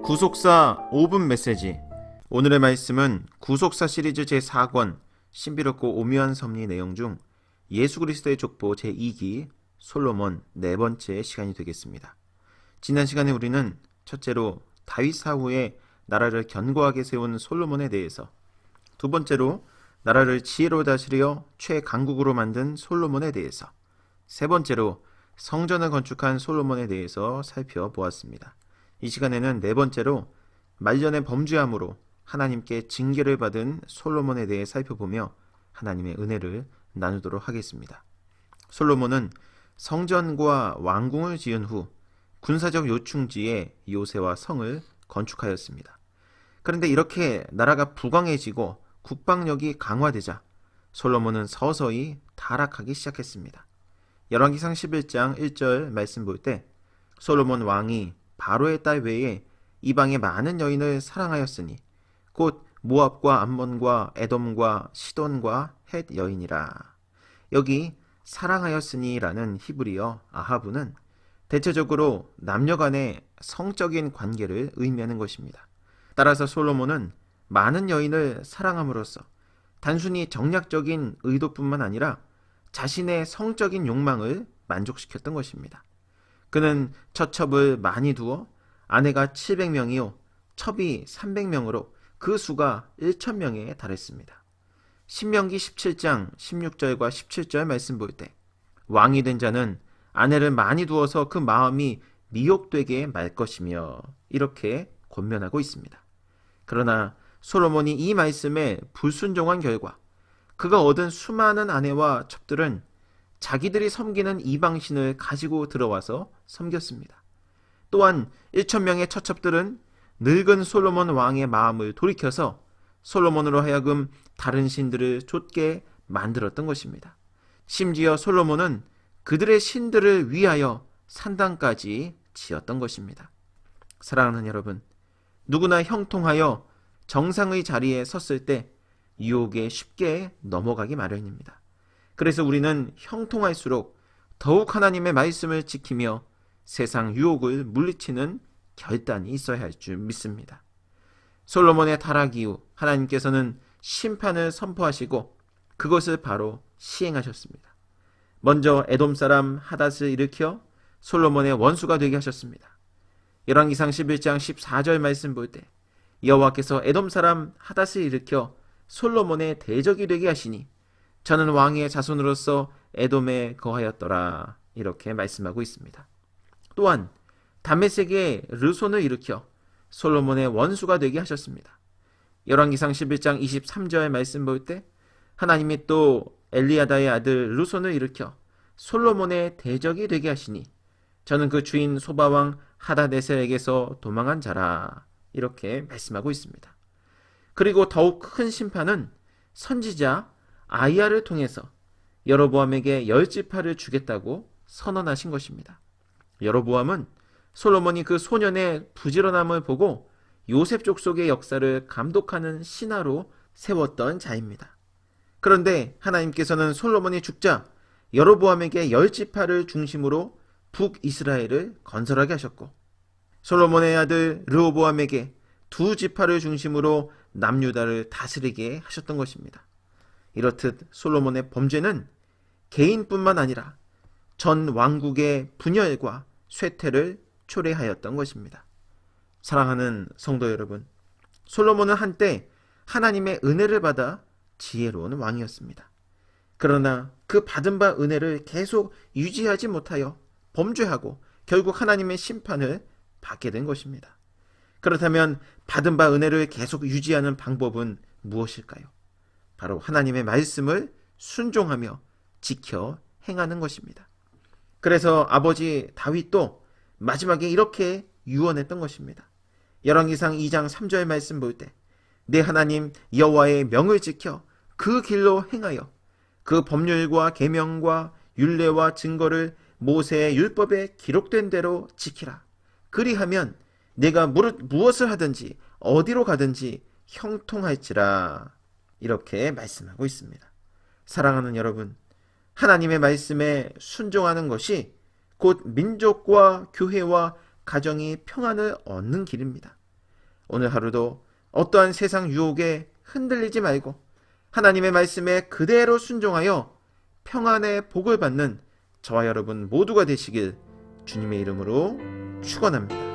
구속사 5분 메시지. 오늘의 말씀은 구속사 시리즈 제4권 신비롭고 오묘한 섭리 내용 중 예수 그리스도의 족보 제2기 솔로몬 네 번째 시간이 되겠습니다. 지난 시간에 우리는 첫째로 다윗 사후에 나라를 견고하게 세운 솔로몬에 대해서, 두 번째로 나라를 지혜로 다스려 최강국으로 만든 솔로몬에 대해서, 세 번째로 성전을 건축한 솔로몬에 대해서 살펴보았습니다. 이 시간에는 네 번째로 말년의 범죄함으로 하나님께 징계를 받은 솔로몬에 대해 살펴보며 하나님의 은혜를 나누도록 하겠습니다. 솔로몬은 성전과 왕궁을 지은 후 군사적 요충지에 요새와 성을 건축하였습니다. 그런데 이렇게 나라가 부강해지고 국방력이 강화되자 솔로몬은 서서히 타락하기 시작했습니다. 열왕기상 11장 1절 말씀 볼 때 솔로몬 왕이 바로의 딸 외에 이방의 많은 여인을 사랑하였으니 곧 모압과 암몬과 에돔과 시돈과 헷 여인이라. 여기 사랑하였으니라는 히브리어 아하브는 대체적으로 남녀 간의 성적인 관계를 의미하는 것입니다. 따라서 솔로몬은 많은 여인을 사랑함으로써 단순히 정략적인 의도뿐만 아니라 자신의 성적인 욕망을 만족시켰던 것입니다. 그는 처첩을 많이 두어 아내가 700명이요 첩이 300명으로 그 수가 1000명에 달했습니다. 신명기 17장 16절과 17절 말씀 볼 때 왕이 된 자는 아내를 많이 두어서 그 마음이 미혹되게 말 것이며 이렇게 권면하고 있습니다. 그러나 솔로몬이 이 말씀에 불순종한 결과 그가 얻은 수많은 아내와 첩들은 자기들이 섬기는 이방신을 가지고 들어와서 섬겼습니다. 또한 1000명의 처첩들은 늙은 솔로몬 왕의 마음을 돌이켜서 솔로몬으로 하여금 다른 신들을 좇게 만들었던 것입니다. 심지어 솔로몬은 그들의 신들을 위하여 산당까지 지었던 것입니다. 사랑하는 여러분, 누구나 형통하여 정상의 자리에 섰을 때 유혹에 쉽게 넘어가기 마련입니다. 그래서 우리는 형통할수록 더욱 하나님의 말씀을 지키며 세상 유혹을 물리치는 결단이 있어야 할 줄 믿습니다. 솔로몬의 타락 이후 하나님께서는 심판을 선포하시고 그것을 바로 시행하셨습니다. 먼저 에돔 사람 하닷을 일으켜 솔로몬의 원수가 되게 하셨습니다. 열왕기상 11장 14절 말씀 볼 때 여호와께서 에돔 사람 하닷을 일으켜 솔로몬의 대적이 되게 하시니 저는 왕의 자손으로서 에돔에 거하였더라, 이렇게 말씀하고 있습니다. 또한 다메섹의 르손을 일으켜 솔로몬의 원수가 되게 하셨습니다. 열왕기상 11장 23절 말씀 볼 때 하나님이 또 엘리야다의 아들 르손을 일으켜 솔로몬의 대적이 되게 하시니 저는 그 주인 소바왕 하다네셀에게서 도망한 자라, 이렇게 말씀하고 있습니다. 그리고 더욱 큰 심판은 선지자 아이야를 통해서 여로보암에게 10지파를 주겠다고 선언하신 것입니다. 여로보암은 솔로몬이 그 소년의 부지런함을 보고 요셉 족속의 역사를 감독하는 신하로 세웠던 자입니다. 그런데 하나님께서는 솔로몬이 죽자 여로보암에게 10지파를 중심으로 북이스라엘을 건설하게 하셨고 솔로몬의 아들 르호보암에게 2지파를 중심으로 남유다를 다스리게 하셨던 것입니다. 이렇듯 솔로몬의 범죄는 개인뿐만 아니라 전 왕국의 분열과 쇠퇴를 초래하였던 것입니다. 사랑하는 성도 여러분, 솔로몬은 한때 하나님의 은혜를 받아 지혜로운 왕이었습니다. 그러나 그 받은 바 은혜를 계속 유지하지 못하여 범죄하고 결국 하나님의 심판을 받게 된 것입니다. 그렇다면 받은 바 은혜를 계속 유지하는 방법은 무엇일까요? 바로 하나님의 말씀을 순종하며 지켜 행하는 것입니다. 그래서 아버지 다윗도 마지막에 이렇게 유언했던 것입니다. 열왕기상 2장 3절 말씀 볼 때 내 하나님 여호와의 명을 지켜 그 길로 행하여 그 법률과 계명과 율례와 증거를 모세의 율법에 기록된 대로 지키라. 그리하면 내가 무엇을 하든지 어디로 가든지 형통할지라, 이렇게 말씀하고 있습니다. 사랑하는 여러분, 하나님의 말씀에 순종하는 것이 곧 민족과 교회와 가정이 평안을 얻는 길입니다. 오늘 하루도 어떠한 세상 유혹에 흔들리지 말고 하나님의 말씀에 그대로 순종하여 평안의 복을 받는 저와 여러분 모두가 되시길 주님의 이름으로 축원합니다.